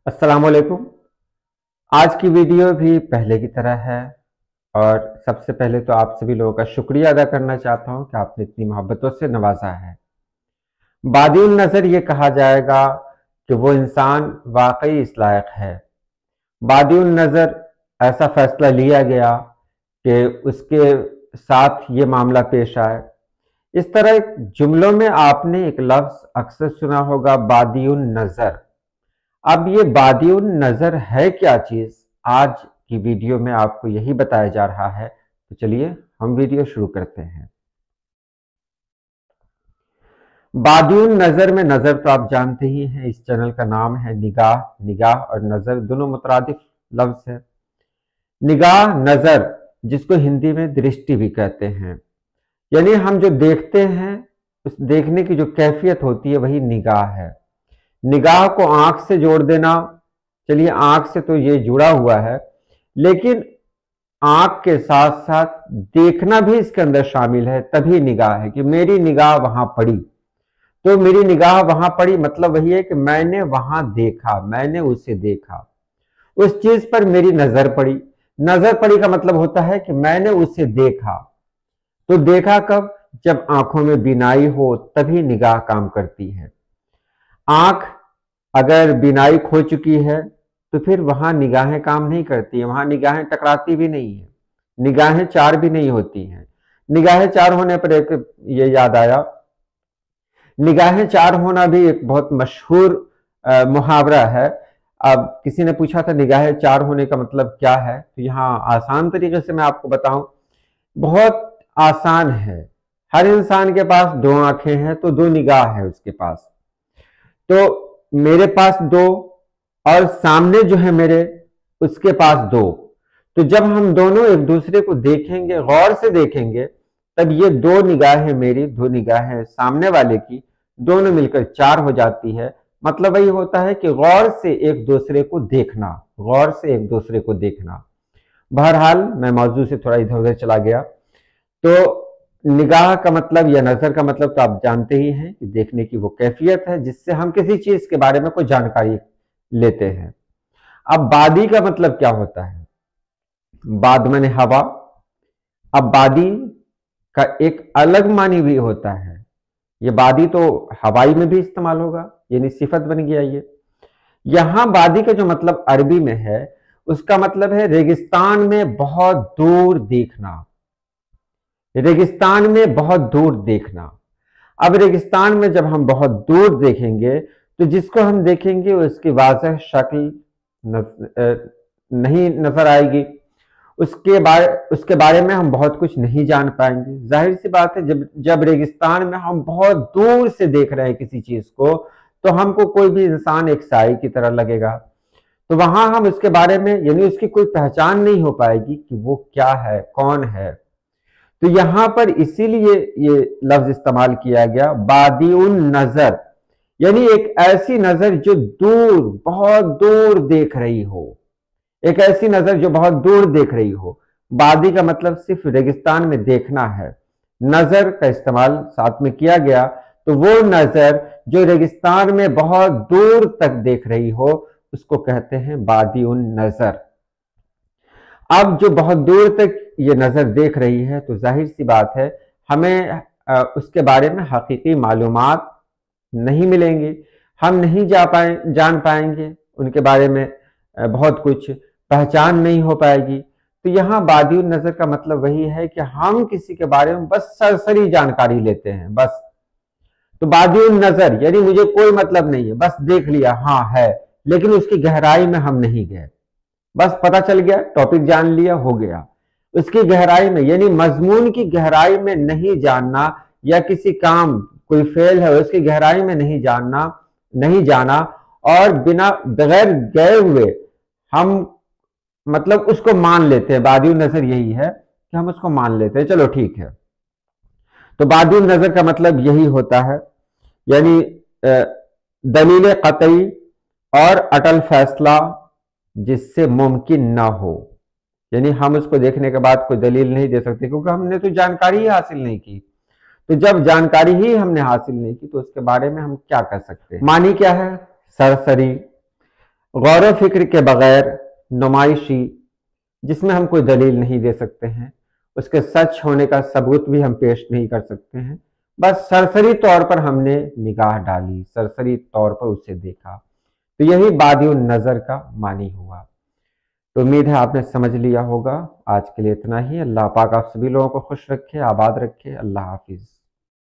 अस्सलाम वालेकुम। आज की वीडियो भी पहले की तरह है और सबसे पहले तो आप सभी लोगों का शुक्रिया अदा करना चाहता हूं कि आपने इतनी मोहब्बतों से नवाजा है। बादिउन नज़र ये कहा जाएगा कि वो इंसान वाकई इस लायक है। बादिउन नज़र ऐसा फैसला लिया गया कि उसके साथ ये मामला पेश आए। इस तरह जुमलों में आपने एक लफ्ज़ अक्सर सुना होगा, बादिउन नज़र। अब ये बादिउन नज़र है क्या चीज़, आज की वीडियो में आपको यही बताया जा रहा है। तो चलिए हम वीडियो शुरू करते हैं। बादिउन नज़र में नज़र तो आप जानते ही हैं, इस चैनल का नाम है निगाह। निगाह और नज़र दोनों मुतरादिफ लफ्ज़ है। निगाह नज़र, जिसको हिंदी में दृष्टि भी कहते हैं, यानी हम जो देखते हैं उस देखने की जो कैफियत होती है वही निगाह है। निगाह को आंख से जोड़ देना, चलिए आंख से तो ये जुड़ा हुआ है, लेकिन आंख के साथ साथ देखना भी इसके अंदर शामिल है, तभी निगाह है। कि मेरी निगाह वहां पड़ी, तो मेरी निगाह वहां पड़ी मतलब वही है कि मैंने वहां देखा, मैंने उसे देखा, उस चीज पर मेरी नजर पड़ी। नजर पड़ी का मतलब होता है कि मैंने उसे देखा। तो देखा कब? जब आंखों में बीनाई हो, तभी निगाह काम करती है। आंख अगर बीनाई खो चुकी है तो फिर वहां निगाहें काम नहीं करती है, वहां निगाहें टकराती भी नहीं है, निगाहें चार भी नहीं होती हैं। निगाहें चार होने पर एक ये याद आया, निगाहें चार होना भी एक बहुत मशहूर मुहावरा है। अब किसी ने पूछा था निगाहें चार होने का मतलब क्या है, तो यहाँ आसान तरीके से मैं आपको बताऊं, बहुत आसान है। हर इंसान के पास दो आंखें हैं तो दो निगाह है उसके पास। तो मेरे पास दो और सामने जो है मेरे, उसके पास दो। तो जब हम दोनों एक दूसरे को देखेंगे, गौर से देखेंगे, तब ये दो निगाहें मेरी, दो निगाहें सामने वाले की, दोनों मिलकर चार हो जाती है। मतलब वही होता है कि गौर से एक दूसरे को देखना, गौर से एक दूसरे को देखना। बहरहाल मैं मौजू से थोड़ा इधर उधर चला गया। तो निगाह का मतलब या नजर का मतलब तो आप जानते ही हैं कि देखने की वो कैफियत है जिससे हम किसी चीज के बारे में कोई जानकारी लेते हैं। अब बादी का मतलब क्या होता है? बाद माने हवा। अब बादी का एक अलग मानी भी होता है। ये बादी तो हवाई में भी इस्तेमाल होगा, यानी सिफत बन गया ये। यहां बादी का जो मतलब अरबी में है, उसका मतलब है रेगिस्तान में बहुत दूर देखना। रेगिस्तान में बहुत दूर देखना। अब रेगिस्तान में जब हम बहुत दूर देखेंगे तो जिसको हम देखेंगे उसकी वाज़ह शक्ल नहीं नजर आएगी, उसके बारे में हम बहुत कुछ नहीं जान पाएंगे। जाहिर सी बात है, जब रेगिस्तान में हम बहुत दूर से देख रहे हैं किसी चीज को, तो हमको कोई भी इंसान एक साई की तरह लगेगा। तो वहां हम उसके बारे में, यानी उसकी कोई पहचान नहीं हो पाएगी कि वो क्या है, कौन है। तो यहां पर इसीलिए ये लफ्ज इस्तेमाल किया गया, बादिउन नजर, यानी एक ऐसी नजर जो दूर, बहुत दूर देख रही हो, एक ऐसी नजर जो बहुत दूर देख रही हो। बादी का मतलब सिर्फ रेगिस्तान में देखना है, नजर का इस्तेमाल साथ में किया गया। तो वो नजर जो रेगिस्तान में बहुत दूर तक देख रही हो, उसको कहते हैं बादिउन नजर। अब जो बहुत दूर तक ये नजर देख रही है, तो जाहिर सी बात है हमें उसके बारे में हकीकी मालूमात नहीं मिलेंगी, हम नहीं जान पाएंगे उनके बारे में, बहुत कुछ पहचान नहीं हो पाएगी। तो यहाँ बादिउन नजर का मतलब वही है कि हम किसी के बारे में बस सरसरी जानकारी लेते हैं, बस। तो बादिउन नजर यानी मुझे कोई मतलब नहीं है, बस देख लिया, हाँ है, लेकिन उसकी गहराई में हम नहीं गए। बस पता चल गया, टॉपिक जान लिया, हो गया। उसकी गहराई में, यानी मजमून की गहराई में नहीं जानना, या किसी काम, कोई फेल है उसकी गहराई में नहीं जानना, नहीं जाना, और बिना बगैर गए हुए हम मतलब उसको मान लेते हैं। बादिउन नजर यही है कि हम उसको मान लेते हैं, चलो ठीक है। तो बादिउन नजर का मतलब यही होता है, यानी दलील कतई और अटल फैसला जिससे मुमकिन ना हो। यानी हम उसको देखने के बाद कोई दलील नहीं दे सकते, क्योंकि हमने तो जानकारी ही हासिल नहीं की। तो जब जानकारी ही हमने हासिल नहीं की तो उसके बारे में हम क्या कर सकते हैं? मानी क्या है? सरसरी। गौर व फिक्र के बगैर नुमाइशी, जिसमें हम कोई दलील नहीं दे सकते हैं, उसके सच होने का सबूत भी हम पेश नहीं कर सकते हैं, बस सरसरी तौर पर हमने निगाह डाली, सरसरी तौर पर उसे देखा, तो यही बादिउन नजर का मानी हुआ। तो उम्मीद है आपने समझ लिया होगा। आज के लिए इतना ही। अल्लाह पाक आप सभी लोगों को खुश रखे, आबाद रखे। अल्लाह हाफिज।